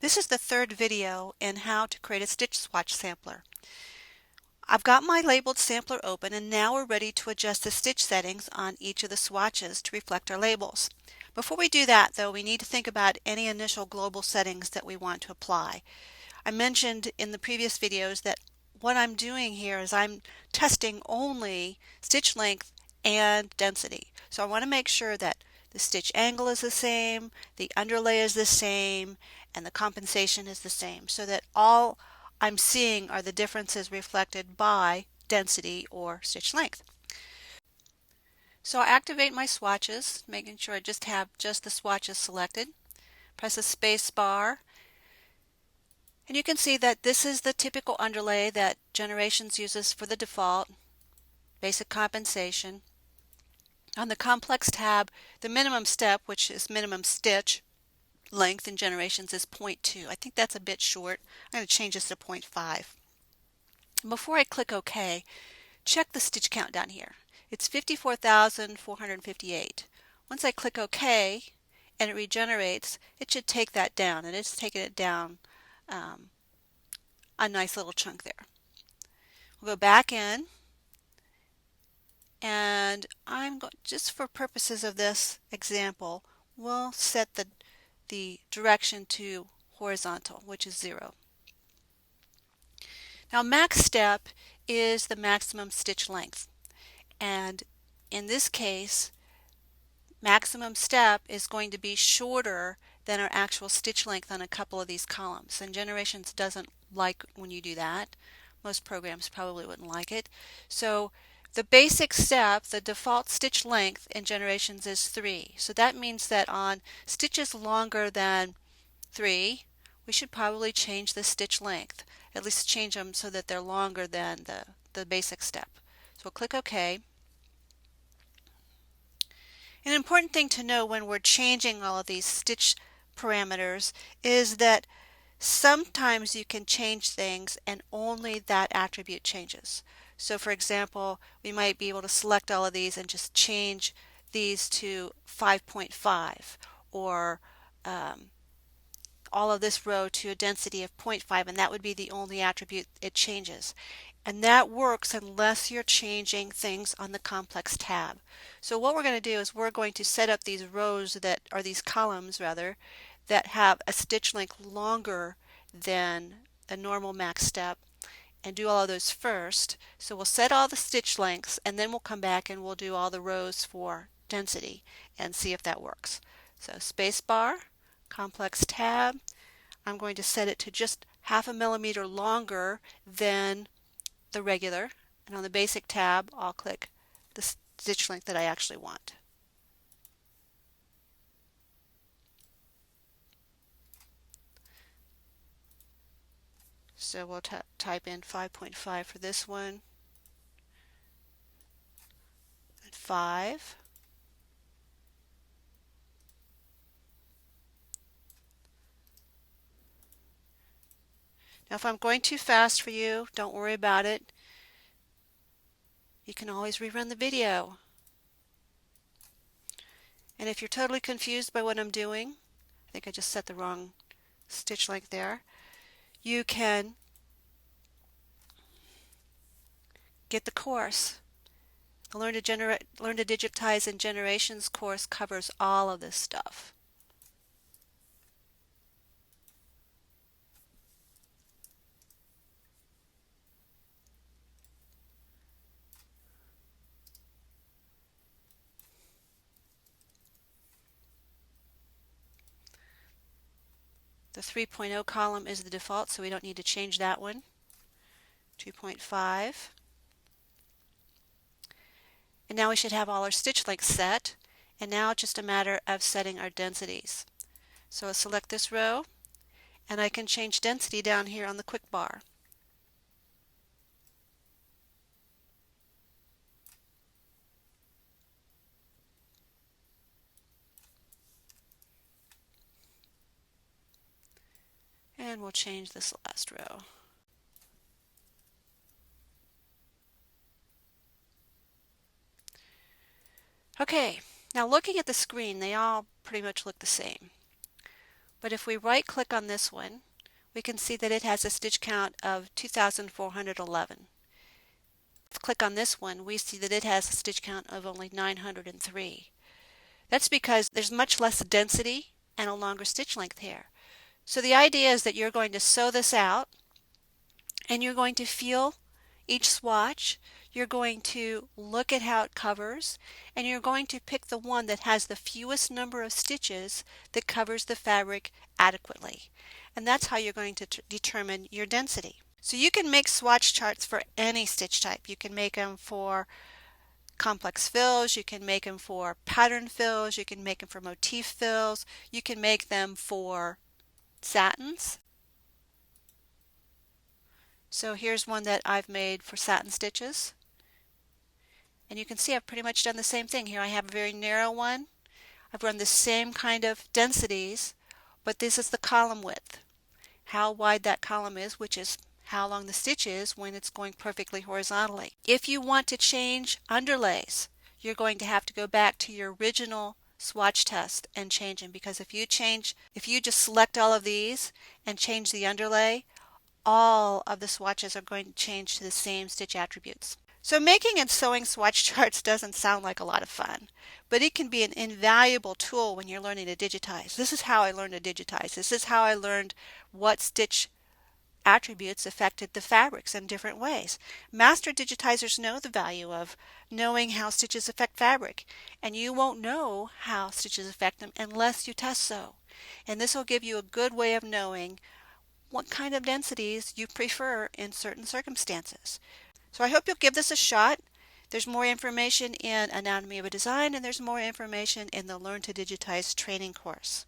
This is the third video in how to create a stitch swatch sampler. I've got my labeled sampler open and now we're ready to adjust the stitch settings on each of the swatches to reflect our labels. Before we do that though, we need to think about any initial global settings that we want to apply. I mentioned in the previous videos that what I'm doing here is I'm testing only stitch length and density. So I want to make sure that the stitch angle is the same, the underlay is the same, and the compensation is the same, so that all I'm seeing are the differences reflected by density or stitch length. So I activate my swatches, making sure I just have the swatches selected. Press the space bar, and you can see that this is the typical underlay that Generations uses for the default, basic compensation. On the complex tab, the minimum step, which is minimum stitch length in Generations, is 0.2. I think that's a bit short. I'm going to change this to 0.5. Before I click OK, check the stitch count down here. It's 54,458. Once I click OK and it regenerates, it should take that down, and it's taken it down a nice little chunk there. We'll go back in, and I'm going, just for purposes of this example, we'll set the direction to horizontal, which is 0. Now max step is the maximum stitch length, and in this case maximum step is going to be shorter than our actual stitch length on a couple of these columns, and Generations doesn't like when you do that. Most programs probably wouldn't like it. So the basic step, the default stitch length in Generations is 3. So that means that on stitches longer than 3, we should probably change the stitch length. At least change them so that they're longer than the basic step. So we'll click OK. An important thing to know when we're changing all of these stitch parameters is that sometimes you can change things and only that attribute changes. So for example, we might be able to select all of these and just change these to 5.5, or all of this row to a density of 0.5, and that would be the only attribute it changes. And that works unless you're changing things on the complex tab. So what we're going to do is we're going to set up these rows that are these columns rather that have a stitch length longer than a normal max step, and do all of those first. So we'll set all the stitch lengths and then we'll come back and we'll do all the rows for density and see if that works. So space bar, complex tab, I'm going to set it to just 0.5 millimeter longer than the regular, and on the basic tab I'll click the stitch length that I actually want. So we'll type in 5.5 for this one, and 5. Now if I'm going too fast for you, don't worry about it. You can always rerun the video. And if you're totally confused by what I'm doing, I think I just set the wrong stitch length there, you can get the course. The Learn to Digitize in Generations course covers all of this stuff. The 3.0 column is the default, so we don't need to change that one. 2.5. And now we should have all our stitch lengths set, and now it's just a matter of setting our densities. So I'll select this row, and I can change density down here on the quick bar. And we'll change this last row. Okay, now looking at the screen, they all pretty much look the same. But if we right click on this one, we can see that it has a stitch count of 2,411. Click on this one, we see that it has a stitch count of only 903. That's because there's much less density and a longer stitch length here. So the idea is that you're going to sew this out and you're going to feel each swatch, you're going to look at how it covers, and you're going to pick the one that has the fewest number of stitches that covers the fabric adequately. And that's how you're going to determine your density. So you can make swatch charts for any stitch type. You can make them for complex fills, you can make them for pattern fills, you can make them for motif fills, you can make them for satins. So here's one that I've made for satin stitches. And you can see I've pretty much done the same thing. Here I have a very narrow one. I've run the same kind of densities, but this is the column width. How wide that column is, which is how long the stitch is when it's going perfectly horizontally. If you want to change underlays, you're going to have to go back to your original swatch test and change them, because if you just select all of these and change the underlay, all of the swatches are going to change to the same stitch attributes. So making and sewing swatch charts doesn't sound like a lot of fun, but it can be an invaluable tool when you're learning to digitize. This is how I learned to digitize. This is how I learned what stitch attributes affected the fabrics in different ways. Master digitizers know the value of knowing how stitches affect fabric, and you won't know how stitches affect them unless you test sew. And this will give you a good way of knowing what kind of densities you prefer in certain circumstances. So I hope you'll give this a shot. There's more information in Anatomy of a Design, and there's more information in the Learn to Digitize training course.